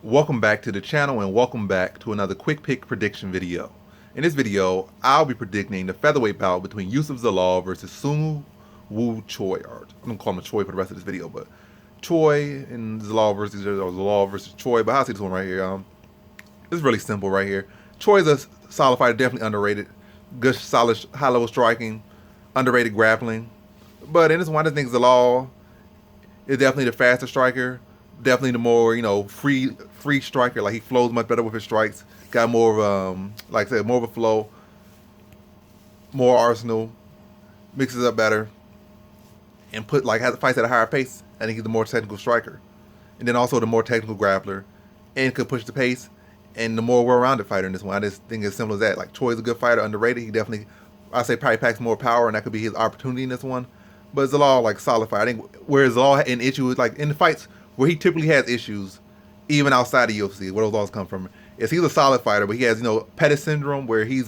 Welcome back to the channel and welcome back to another quick pick prediction video. In this video, I'll be predicting the featherweight bout between Youssef Zalal versus Seungwoo Choi. Or I'm gonna call him Choi for the rest of this video, but Choi and Zalal versus Choi. But I'll see this one right here. It's really simple right here. Choi's a solid fighter, definitely underrated. Good, solid, high-level striking, underrated grappling. But in this one, I think Zalal is definitely the faster striker. Definitely the more, free striker. Like, he flows much better with his strikes. Got more of, like I said, more of a flow, more arsenal, mixes up better, and has fights at a higher pace. I think he's the more technical striker, and then also the more technical grappler, and could push the pace, and the more well-rounded fighter in this one. I just think it's simple as that. Like, Choi's a good fighter, underrated. He definitely, I say, probably packs more power, and that could be his opportunity in this one. But Zalal, like, solid fighter. I think where Zalal had an issue is, like, in the fights where he typically has issues, even outside of UFC, where those laws come from, is he's a solid fighter, but he has, Pettis syndrome, where he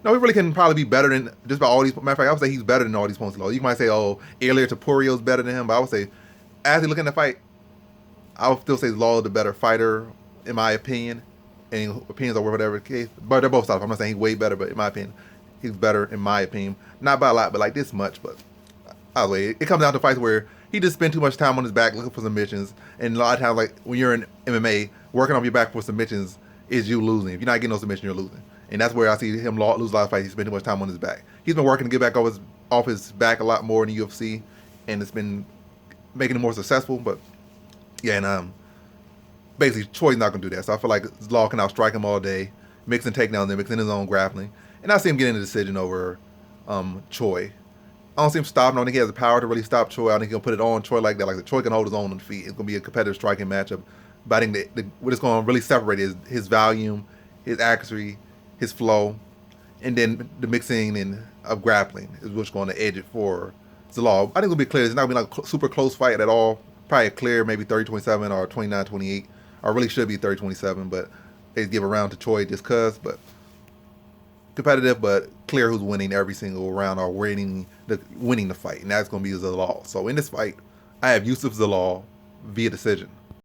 really can probably be better than just about all these. Matter of fact, I would say he's better than all these opponents. You might say, oh, Earlier Tapurio's better than him, but I would say, as you look at the fight, I would still say Zalal the better fighter, in my opinion. And opinions are whatever the case, but they're both solid. I'm not saying he's way better, but in my opinion, he's better in my opinion. Not by a lot, but like this much. But either way, it comes down to fights where he just spent too much time on his back looking for submissions. And a lot of times, like when you're in MMA, working on your back for submissions is you losing. If you're not getting no submission, you're losing. And that's where I see him lose a lot of fights. He spent too much time on his back. He's been working to get back off his back a lot more in the UFC, and it's been making him more successful. But yeah, and basically Choi's not gonna do that. So I feel like Law can outstrike him all day, mixing takedowns and mixing his own grappling. And I see him getting a decision over Choi. I don't see him stopping. I don't think he has the power to really stop Choi. I don't think he'll put it on Choi like that. Like the Choi can hold his own on the feet. It's gonna be a competitive striking matchup. But I think what it's gonna really separate is his volume, his accuracy, his flow, and then the mixing of grappling is what's going to edge it for Zalal. I think it'll be clear. It's not gonna be like a super close fight at all. Probably a clear, maybe 30-27 or 29-28. Or really should be 30-27, but they give a round to Choi just cause. But competitive, but clear who's winning every single round or winning the fight, and that's going to be Zalal. So in this fight, I have Youssef Zalal via decision.